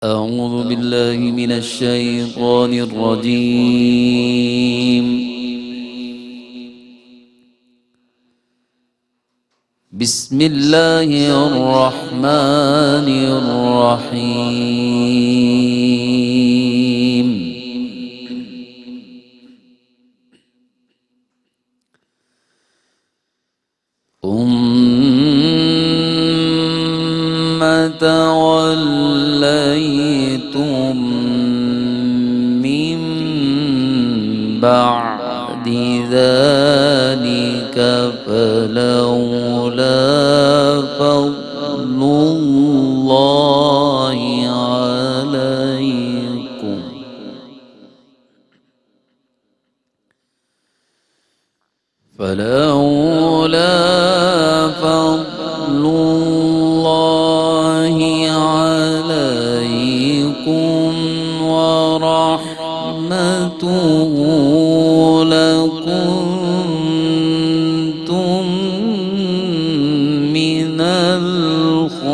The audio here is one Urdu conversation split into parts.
أعوذ بالله من الشيطان الرجيم. بسم الله الرحمن الرحيم. ثم توليتم من بعد ذلك فلولا فضل الله عليكم ورحمته لكنتم من الخاسرين.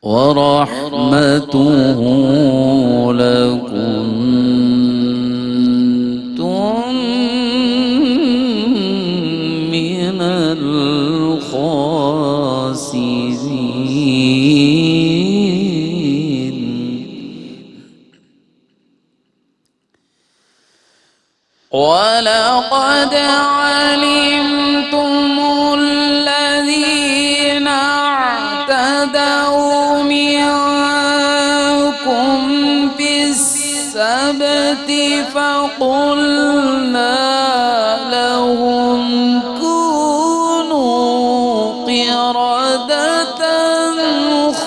ورحمته لكنتم من الخاسرين. ولقد علمتم الذين اعتدوا منكم في السبت فقلنا لهم كونوا قردة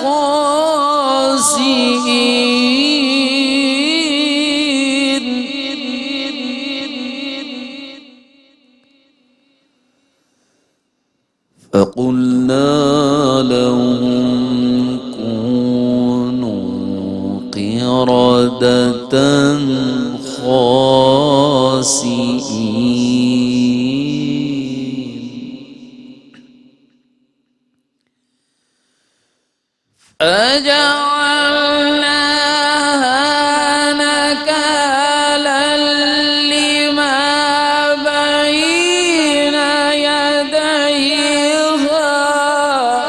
خاسئين. فقلنا لهم كونوا قردة خاسئين. فجعلناها نكالا لما بين يديها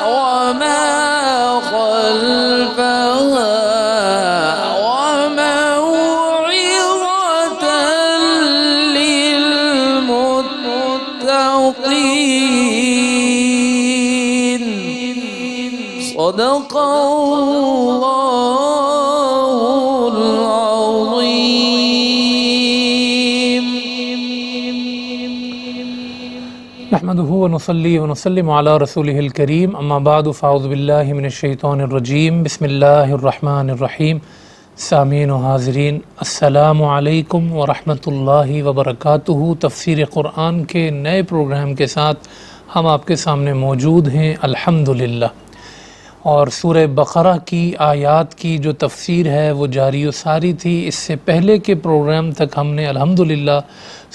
وما خلفها وموعظة للمتقين. صدق الله العظيم. نحمده ونصلي ونسلم على رسوله الكريم اما بعد فاعوذ باللہ من الشیطان الرجیم بسم اللہ الرحمن الرحیم. سامعین و حاضرین السلام علیکم ورحمۃ اللہ وبرکاتہ. تفسیر قرآن کے نئے پروگرام کے ساتھ ہم آپ کے سامنے موجود ہیں الحمدللہ. اور سورہ بقرہ کی آیات کی جو تفسیر ہے وہ جاری و ساری تھی. اس سے پہلے کے پروگرام تک ہم نے الحمدللہ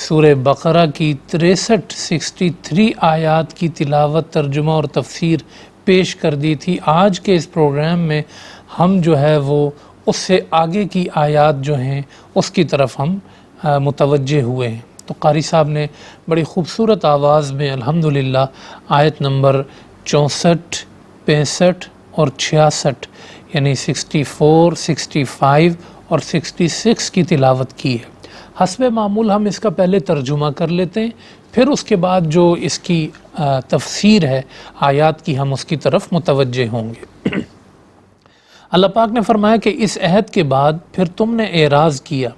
سورہ بقرہ کی 63 آیات کی تلاوت، ترجمہ اور تفسیر پیش کر دی تھی. آج کے اس پروگرام میں ہم جو ہے وہ اس سے آگے کی آیات جو ہیں اس کی طرف ہم متوجہ ہوئے ہیں. تو قاری صاحب نے بڑی خوبصورت آواز میں الحمدللہ آیت نمبر 64، 65 اور 66 یعنی 64، 65 اور 66 کی تلاوت کی ہے. حسب معمول ہم اس کا پہلے ترجمہ کر لیتے ہیں، پھر اس کے بعد جو اس کی تفسیر ہے آیات کی ہم اس کی طرف متوجہ ہوں گے. اللہ پاک نے فرمایا کہ اس عہد کے بعد پھر تم نے اعراض کیا،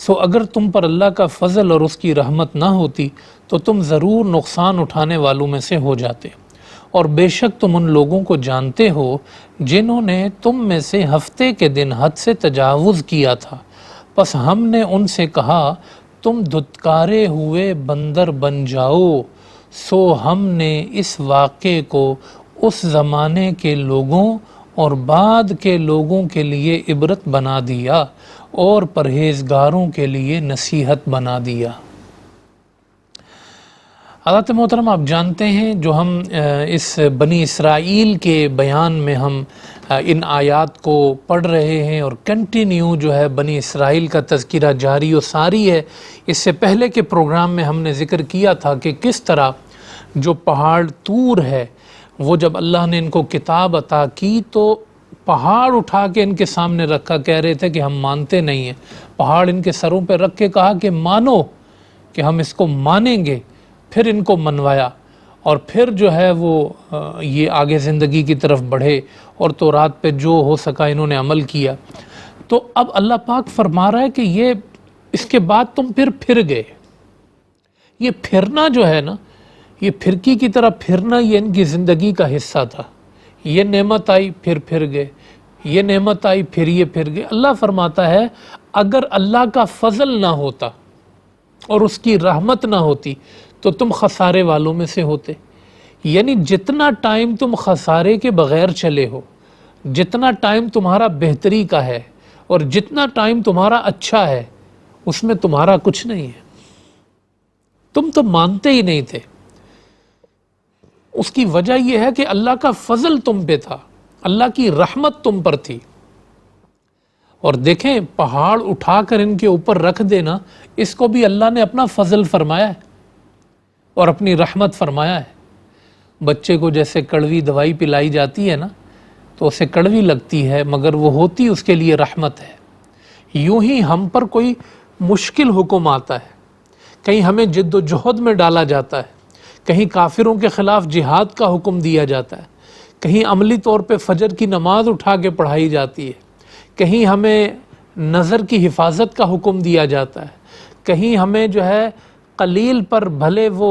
سو اگر تم پر اللہ کا فضل اور اس کی رحمت نہ ہوتی تو تم ضرور نقصان اٹھانے والوں میں سے ہو جاتے. اور بے شک تم ان لوگوں کو جانتے ہو جنہوں نے تم میں سے ہفتے کے دن حد سے تجاوز کیا تھا، پس ہم نے ان سے کہا تم دھتکارے ہوئے بندر بن جاؤ. سو ہم نے اس واقعے کو اس زمانے کے لوگوں اور بعد کے لوگوں کے لیے عبرت بنا دیا اور پرہیزگاروں کے لیے نصیحت بنا دیا. حضرات محترم، آپ جانتے ہیں جو ہم اس بنی اسرائیل کے بیان میں ہم ان آیات کو پڑھ رہے ہیں اور کنٹینیو جو ہے بنی اسرائیل کا تذکرہ جاری و ساری ہے۔ اس سے پہلے کے پروگرام میں ہم نے ذکر کیا تھا کہ کس طرح جو پہاڑ طور ہے وہ جب اللہ نے ان کو کتاب عطا کی تو پہاڑ اٹھا کے ان کے سامنے رکھا، کہہ رہے تھے کہ ہم مانتے نہیں ہیں۔ پہاڑ ان کے سروں پہ رکھ کے کہا کہ مانو، کہ ہم اس کو مانیں گے۔ پھر ان کو منوایا اور پھر جو ہے وہ یہ آگے زندگی کی طرف بڑھے اور تورات پہ جو ہو سکا انہوں نے عمل کیا۔ تو اب اللہ پاک فرما رہا ہے کہ یہ اس کے بعد تم پھر گئے۔ یہ پھرنا جو ہے نا، یہ پھرکی کی طرح پھرنا، یہ ان کی زندگی کا حصہ تھا۔ یہ نعمت آئی پھر گئے، یہ نعمت آئی پھر یہ پھر گئے۔ اللہ فرماتا ہے اگر اللہ کا فضل نہ ہوتا اور اس کی رحمت نہ ہوتی تو تم خسارے والوں میں سے ہوتے۔ یعنی جتنا ٹائم تم خسارے کے بغیر چلے ہو، جتنا ٹائم تمہارا بہتری کا ہے اور جتنا ٹائم تمہارا اچھا ہے، اس میں تمہارا کچھ نہیں ہے۔ تم تو مانتے ہی نہیں تھے۔ اس کی وجہ یہ ہے کہ اللہ کا فضل تم پہ تھا، اللہ کی رحمت تم پر تھی۔ اور دیکھیں پہاڑ اٹھا کر ان کے اوپر رکھ دینا، اس کو بھی اللہ نے اپنا فضل فرمایا ہے اور اپنی رحمت فرمایا ہے۔ بچے کو جیسے کڑوی دوائی پلائی جاتی ہے نا، تو اسے کڑوی لگتی ہے مگر وہ ہوتی اس کے لیے رحمت ہے۔ یوں ہی ہم پر کوئی مشکل حکم آتا ہے، کہیں ہمیں جد و جہد میں ڈالا جاتا ہے، کہیں کافروں کے خلاف جہاد کا حکم دیا جاتا ہے، کہیں عملی طور پہ فجر کی نماز اٹھا کے پڑھائی جاتی ہے، کہیں ہمیں نظر کی حفاظت کا حکم دیا جاتا ہے، کہیں ہمیں جو ہے قلیل پر بھلے وہ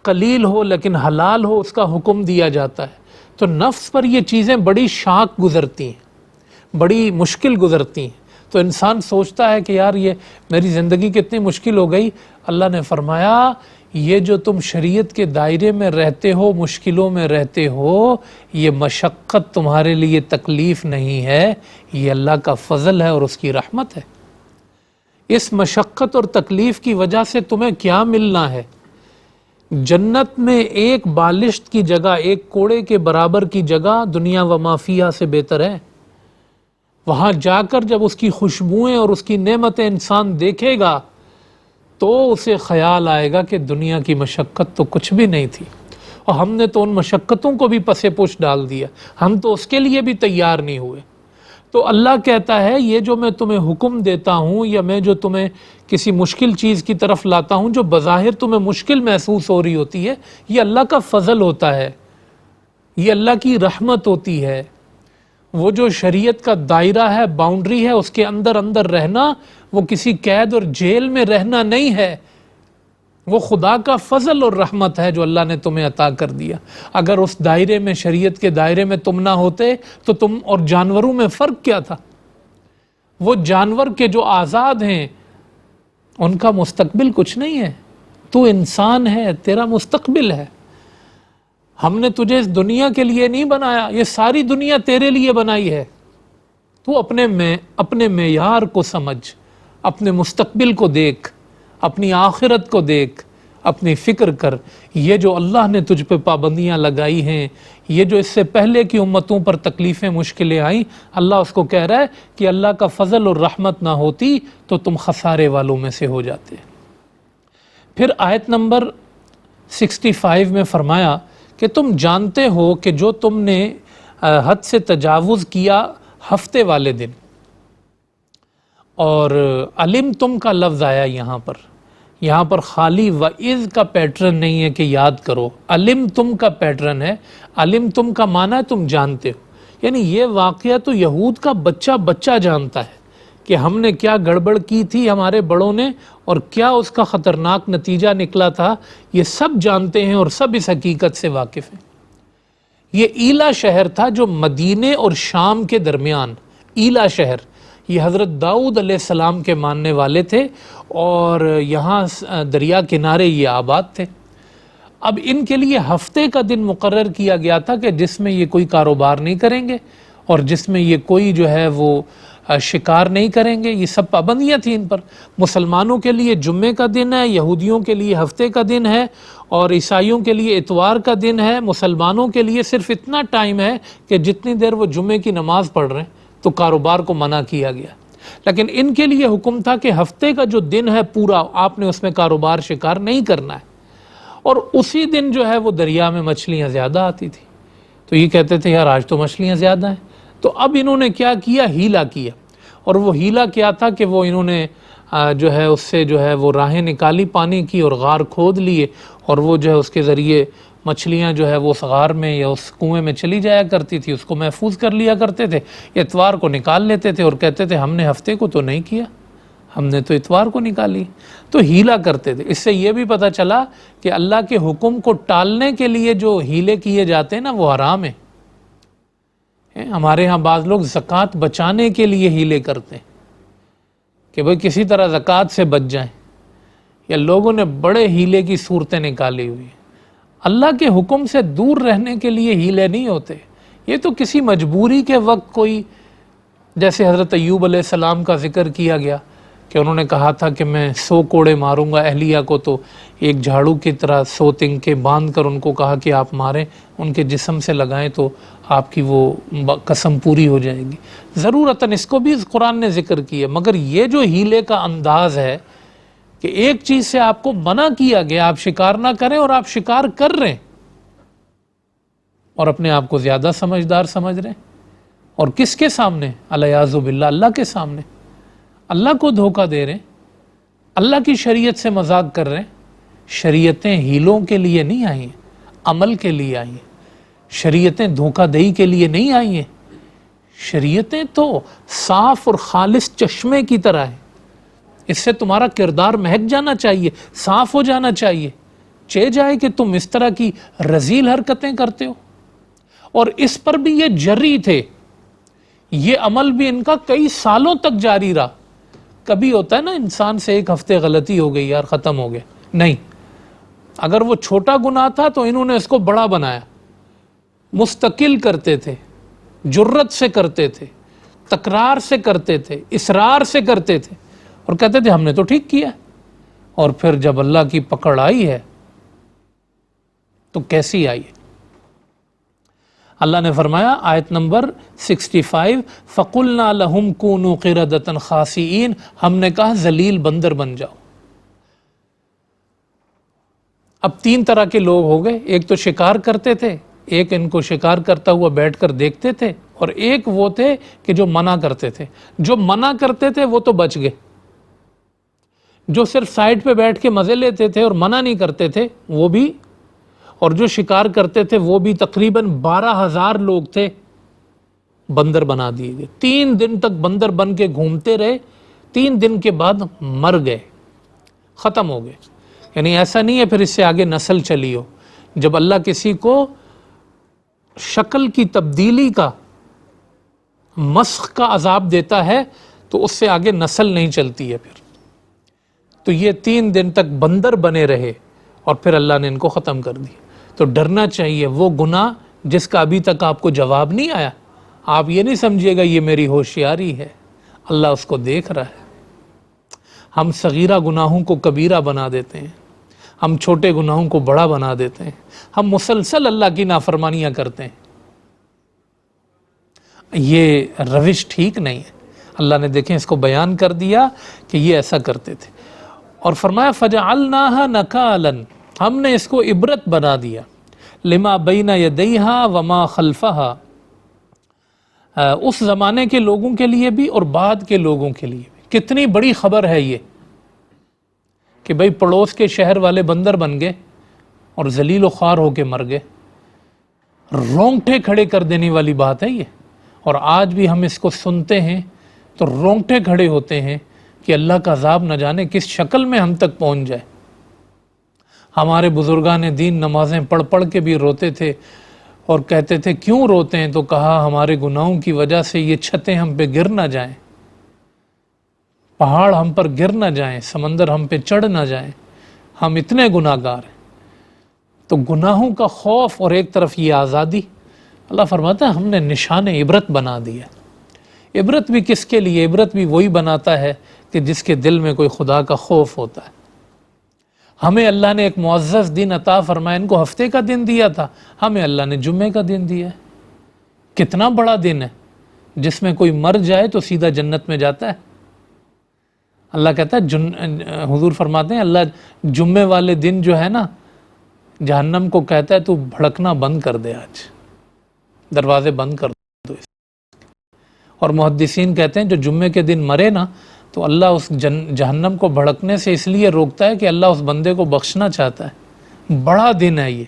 قلیل ہو لیکن حلال ہو اس کا حکم دیا جاتا ہے، تو نفس پر یہ چیزیں بڑی شاق گزرتی ہیں، بڑی مشکل گزرتی ہیں۔ تو انسان سوچتا ہے کہ یار یہ میری زندگی کتنی مشکل ہو گئی۔ اللہ نے فرمایا یہ جو تم شریعت کے دائرے میں رہتے ہو، مشکلوں میں رہتے ہو، یہ مشقت تمہارے لیے تکلیف نہیں ہے، یہ اللہ کا فضل ہے اور اس کی رحمت ہے۔ اس مشقت اور تکلیف کی وجہ سے تمہیں کیا ملنا ہے؟ جنت میں ایک بالشت کی جگہ، ایک کوڑے کے برابر کی جگہ دنیا و ما فیہا سے بہتر ہے۔ وہاں جا کر جب اس کی خوشبوئیں اور اس کی نعمتیں انسان دیکھے گا تو اسے خیال آئے گا کہ دنیا کی مشقت تو کچھ بھی نہیں تھی، اور ہم نے تو ان مشقتوں کو بھی پس پش ڈال دیا، ہم تو اس کے لیے بھی تیار نہیں ہوئے۔ تو اللہ کہتا ہے یہ جو میں تمہیں حکم دیتا ہوں یا میں جو تمہیں کسی مشکل چیز کی طرف لاتا ہوں جو بظاہر تمہیں مشکل محسوس ہو رہی ہوتی ہے، یہ اللہ کا فضل ہوتا ہے، یہ اللہ کی رحمت ہوتی ہے۔ وہ جو شریعت کا دائرہ ہے، باؤنڈری ہے، اس کے اندر رہنا، وہ کسی قید اور جیل میں رہنا نہیں ہے، وہ خدا کا فضل اور رحمت ہے جو اللہ نے تمہیں عطا کر دیا۔ اگر اس دائرے میں، شریعت کے دائرے میں تم نہ ہوتے تو تم اور جانوروں میں فرق کیا تھا؟ وہ جانور کے جو آزاد ہیں ان کا مستقبل کچھ نہیں ہے، تو انسان ہے، تیرا مستقبل ہے۔ ہم نے تجھے اس دنیا کے لیے نہیں بنایا، یہ ساری دنیا تیرے لیے بنائی ہے۔ تو اپنے معیار کو سمجھ، اپنے مستقبل کو دیکھ، اپنی آخرت کو دیکھ، اپنی فکر کر۔ یہ جو اللہ نے تجھ پہ پابندیاں لگائی ہیں، یہ جو اس سے پہلے کی امتوں پر تکلیفیں، مشکلیں آئیں، اللہ اس کو کہہ رہا ہے کہ اللہ کا فضل اور رحمت نہ ہوتی تو تم خسارے والوں میں سے ہو جاتے۔ پھر آیت نمبر 65 میں فرمایا کہ تم جانتے ہو کہ جو تم نے حد سے تجاوز کیا ہفتے والے دن، اور علم تم کا لفظ آیا یہاں پر خالی وعظ کا پیٹرن نہیں ہے کہ یاد کرو، علم تم کا پیٹرن ہے۔ علم تم کا معنی ہے تم جانتے ہو، یعنی یہ واقعہ تو یہود کا بچہ جانتا ہے کہ ہم نے کیا گڑبڑ کی تھی ہمارے بڑوں نے اور کیا اس کا خطرناک نتیجہ نکلا تھا، یہ سب جانتے ہیں اور سب اس حقیقت سے واقف ہیں۔ یہ ایلا شہر تھا جو مدینے اور شام کے درمیان، ایلا شہر، یہ حضرت داؤد علیہ السلام کے ماننے والے تھے اور یہاں دریا کنارے یہ آباد تھے۔ اب ان کے لیے ہفتے کا دن مقرر کیا گیا تھا کہ جس میں یہ کوئی کاروبار نہیں کریں گے اور جس میں یہ کوئی جو ہے وہ شکار نہیں کریں گے، یہ سب پابندیاں تھیں ان پر۔ مسلمانوں کے لیے جمعے کا دن ہے، یہودیوں کے لیے ہفتے کا دن ہے، اور عیسائیوں کے لیے اتوار کا دن ہے۔ مسلمانوں کے لیے صرف اتنا ٹائم ہے کہ جتنی دیر وہ جمعے کی نماز پڑھ رہے ہیں تو کاروبار کو منع کیا گیا، لیکن ان کے لیے حکم تھا کہ ہفتے کا جو دن ہے پورا آپ نے اس میں کاروبار شکار نہیں کرنا ہے۔ اور اسی دن جو ہے وہ دریا میں مچھلیاں زیادہ آتی تھی، تو یہ کہتے تھے یار آج تو مچھلیاں زیادہ ہیں۔ تو اب انہوں نے کیا کیا، ہیلا کیا، اور وہ ہیلا کیا تھا کہ وہ انہوں نے جو ہے اس سے جو ہے وہ راہیں نکالی پانی کی، اور غار کھود لیے، اور وہ جو ہے اس کے ذریعے مچھلیاں جو ہے وہ اس غار میں یا اس کنویں میں چلی جایا کرتی تھی، اس کو محفوظ کر لیا کرتے تھے، اتوار کو نکال لیتے تھے اور کہتے تھے ہم نے ہفتے کو تو نہیں کیا، ہم نے تو اتوار کو نکالی۔ تو ہیلا کرتے تھے۔ اس سے یہ بھی پتہ چلا کہ اللہ کے حکم کو ٹالنے کے لیے جو ہیلے کیے جاتے ہیں نا وہ حرام ہیں۔ ہمارے ہاں بعض لوگ زکوٰۃ بچانے کے لیے ہیلے کرتے ہیں کہ بھئی کسی طرح زکوٰۃ سے بچ جائیں، یا لوگوں نے بڑے ہیلے کی صورتیں نکالی ہوئی ہیں۔ اللہ کے حکم سے دور رہنے کے لیے ہیلے نہیں ہوتے، یہ تو کسی مجبوری کے وقت کوئی، جیسے حضرت ایوب علیہ السلام کا ذکر کیا گیا کہ انہوں نے کہا تھا کہ میں 100 کوڑے ماروں گا اہلیہ کو، تو ایک جھاڑو کی طرح 100 تنکے باندھ کر ان کو کہا کہ آپ ماریں، ان کے جسم سے لگائیں تو آپ کی وہ قسم پوری ہو جائے گی۔ ضرورتاً اس کو بھی قرآن نے ذکر کیا، مگر یہ جو ہیلے کا انداز ہے کہ ایک چیز سے آپ کو منع کیا گیا آپ شکار نہ کریں اور آپ شکار کر رہے ہیں، اور اپنے آپ کو زیادہ سمجھدار سمجھ رہے ہیں، اور کس کے سامنے؟ الیاذ باللہ، اللہ کے سامنے، اللہ کو دھوکہ دے رہے ہیں، اللہ کی شریعت سے مذاق کر رہے ہیں۔ شریعتیں ہیلوں کے لیے نہیں آئی ہیں، عمل کے لیے آئی ہیں۔ شریعتیں دھوکہ دہی کے لیے نہیں آئی ہیں، شریعتیں تو صاف اور خالص چشمے کی طرح ہیں۔ اس سے تمہارا کردار مہک جانا چاہیے، صاف ہو جانا چاہیے، چہ جائے کہ تم اس طرح کی رذیل حرکتیں کرتے ہو۔ اور اس پر بھی یہ جری تھے، یہ عمل بھی ان کا کئی سالوں تک جاری رہا۔ کبھی ہوتا ہے نا انسان سے ایک ہفتے غلطی ہو گئی یار ختم ہو گیا، نہیں، اگر وہ چھوٹا گناہ تھا تو انہوں نے اس کو بڑا بنایا، مستقل کرتے تھے، جرت سے کرتے تھے، تکرار سے کرتے تھے، اصرار سے کرتے تھے، اور کہتے تھے ہم نے تو ٹھیک کیا۔ اور پھر جب اللہ کی پکڑ آئی ہے تو کیسی آئی ہے؟ اللہ نے فرمایا آیت نمبر 65، فَقُلْنَا لَهُمْ كُونُوا قِرَدَةً خَاسِئِينَ، ہم نے کہا ذلیل بندر بن جاؤ۔ اب 3 طرح کے لوگ ہو گئے، ایک تو شکار کرتے تھے، ایک ان کو شکار کرتا ہوا بیٹھ کر دیکھتے تھے، اور ایک وہ تھے کہ جو منع کرتے تھے۔ جو منع کرتے تھے وہ تو بچ گئے، جو صرف سائڈ پہ بیٹھ کے مزے لیتے تھے اور منع نہیں کرتے تھے وہ بھی، اور جو شکار کرتے تھے وہ بھی، تقریباً 12,000 لوگ تھے، بندر بنا دیے گئے۔ 3 دن تک بندر بن کے گھومتے رہے، 3 دن کے بعد مر گئے، ختم ہو گئے۔ یعنی ایسا نہیں ہے پھر اس سے آگے نسل چلی ہو۔ جب اللہ کسی کو شکل کی تبدیلی کا، مسخ کا عذاب دیتا ہے تو اس سے آگے نسل نہیں چلتی ہے پھر۔ تو یہ 3 دن تک بندر بنے رہے اور پھر اللہ نے ان کو ختم کر دیا۔ تو ڈرنا چاہیے وہ گناہ جس کا ابھی تک آپ کو جواب نہیں آیا، آپ یہ نہیں سمجھیے گا یہ میری ہوشیاری ہے، اللہ اس کو دیکھ رہا ہے۔ ہم صغیرہ گناہوں کو کبیرہ بنا دیتے ہیں، ہم چھوٹے گناہوں کو بڑا بنا دیتے ہیں، ہم مسلسل اللہ کی نافرمانیاں کرتے ہیں۔ یہ روش ٹھیک نہیں ہے۔ اللہ نے دیکھیں اس کو بیان کر دیا کہ یہ ایسا کرتے تھے، اور فرمایا فَجَعَلْنَاهَا نَكَالًا، ہم نے اس کو عبرت بنا دیا، لما بین یدیہا وما خلفہا، اس زمانے کے لوگوں کے لیے بھی اور بعد کے لوگوں کے لیے بھی۔ کتنی بڑی خبر ہے یہ کہ بھئی پڑوس کے شہر والے بندر بن گئے اور ذلیل و خوار ہو کے مر گئے۔ رونگٹے کھڑے کر دینے والی بات ہے یہ، اور آج بھی ہم اس کو سنتے ہیں تو رونگٹے کھڑے ہوتے ہیں کہ اللہ کا عذاب نہ جانے کس شکل میں ہم تک پہنچ جائے۔ ہمارے بزرگان دین نمازیں پڑھ پڑھ کے بھی روتے تھے، اور کہتے تھے کیوں روتے ہیں؟ تو کہا ہمارے گناہوں کی وجہ سے یہ چھتیں ہم پہ گر نہ جائیں، پہاڑ ہم پر گر نہ جائیں، سمندر ہم پہ چڑھ نہ جائیں، ہم اتنے گناہ گار ہیں۔ تو گناہوں کا خوف اور ایک طرف یہ آزادی، اللہ فرماتا ہے ہم نے نشان عبرت بنا دیا۔ عبرت بھی کس کے لیے؟ عبرت بھی وہی بناتا ہے کہ جس کے دل میں کوئی خدا کا خوف ہوتا ہے۔ ہمیں اللہ نے ایک معزز دن عطا فرمایا، ان کو ہفتے کا دن دیا تھا، ہمیں اللہ نے جمعے کا دن دیا ہے۔ کتنا بڑا دن ہے جس میں کوئی مر جائے تو سیدھا جنت میں جاتا ہے۔ اللہ کہتا ہے، حضور فرماتے ہیں اللہ جمعے والے دن جو ہے نا جہنم کو کہتا ہے تو بھڑکنا بند کر دے، آج دروازے بند کر دو۔ اور محدثین کہتے ہیں جو جمعے کے دن مرے نا تو اللہ اس جہنم کو بھڑکنے سے اس لیے روکتا ہے کہ اللہ اس بندے کو بخشنا چاہتا ہے۔ بڑا دن ہے یہ،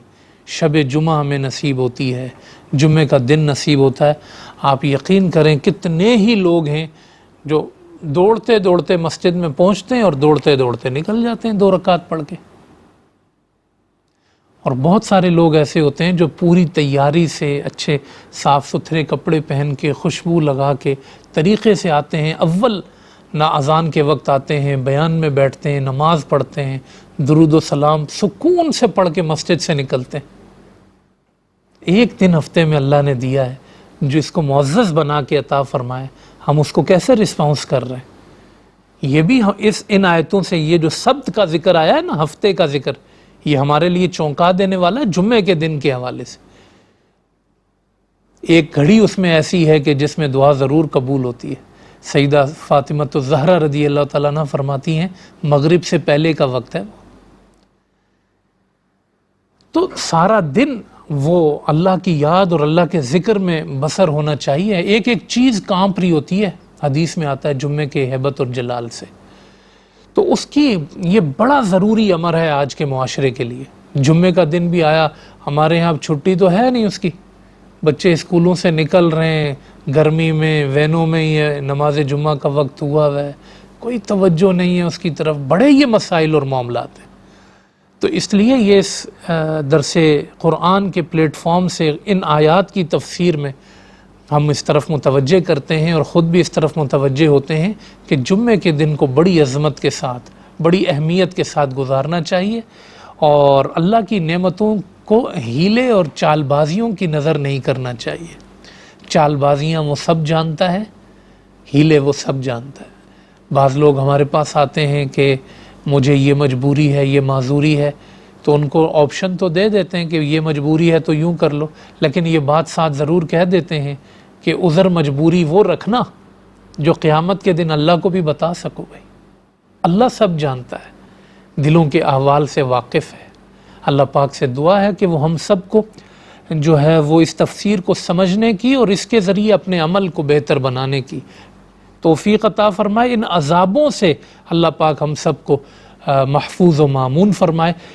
شب جمعہ ہمیں نصیب ہوتی ہے، جمعے کا دن نصیب ہوتا ہے۔ آپ یقین کریں کتنے ہی لوگ ہیں جو دوڑتے دوڑتے مسجد میں پہنچتے ہیں اور دوڑتے دوڑتے نکل جاتے ہیں 2 رکعت پڑھ کے، اور بہت سارے لوگ ایسے ہوتے ہیں جو پوری تیاری سے اچھے صاف ستھرے کپڑے پہن کے خوشبو لگا کے طریقے سے آتے ہیں، اول نہ اذان کے وقت آتے ہیں، بیان میں بیٹھتے ہیں، نماز پڑھتے ہیں، درود و سلام سکون سے پڑھ کے مسجد سے نکلتے ہیں۔ ایک دن ہفتے میں اللہ نے دیا ہے جو اس کو معزز بنا کے عطا فرمائے، ہم اس کو کیسے رسپانس کر رہے ہیں؟ یہ بھی ان آیتوں سے یہ جو سبت کا ذکر آیا ہے نا، ہفتے کا ذکر، یہ ہمارے لیے چونکا دینے والا ہے جمعے کے دن کے حوالے سے۔ ایک گھڑی اس میں ایسی ہے کہ جس میں دعا ضرور قبول ہوتی ہے۔ سیدہ فاطمہ الزہرا رضی اللہ تعالیٰ عنہ فرماتی ہیں مغرب سے پہلے کا وقت ہے، تو سارا دن وہ اللہ کی یاد اور اللہ کے ذکر میں بسر ہونا چاہیے۔ ایک ایک چیز کانپ رہی ہوتی ہے، حدیث میں آتا ہے جمعے کے ہیبت اور جلال سے، تو اس کی یہ بڑا ضروری امر ہے آج کے معاشرے کے لیے۔ جمعے کا دن بھی آیا، ہمارے یہاں چھٹی تو ہے نہیں اس کی، بچے اسکولوں سے نکل رہے ہیں، گرمی میں وینوں میں یہ نماز جمعہ کا وقت ہوا ہے، کوئی توجہ نہیں ہے اس کی طرف، بڑے یہ مسائل اور معاملات ہیں۔ تو اس لیے یہ اس درس قرآن کے پلیٹ فارم سے ان آیات کی تفسیر میں ہم اس طرف متوجہ کرتے ہیں اور خود بھی اس طرف متوجہ ہوتے ہیں کہ جمعے کے دن کو بڑی عظمت کے ساتھ، بڑی اہمیت کے ساتھ گزارنا چاہیے، اور اللہ کی نعمتوں کو ہیلے اور چال بازیوں کی نظر نہیں کرنا چاہیے۔ چال بازیاں وہ سب جانتا ہے، ہیلے وہ سب جانتا ہے۔ بعض لوگ ہمارے پاس آتے ہیں کہ مجھے یہ مجبوری ہے، یہ معذوری ہے، تو ان کو آپشن تو دے دیتے ہیں کہ یہ مجبوری ہے تو یوں کر لو، لیکن یہ بات ساتھ ضرور کہہ دیتے ہیں کہ عذر مجبوری وہ رکھنا جو قیامت کے دن اللہ کو بھی بتا سکو۔ بھائی اللہ سب جانتا ہے، دلوں کے احوال سے واقف ہے۔ اللہ پاک سے دعا ہے کہ وہ ہم سب کو جو ہے وہ اس تفسیر کو سمجھنے کی اور اس کے ذریعے اپنے عمل کو بہتر بنانے کی توفیق عطا فرمائے۔ ان عذابوں سے اللہ پاک ہم سب کو محفوظ و مامون فرمائے۔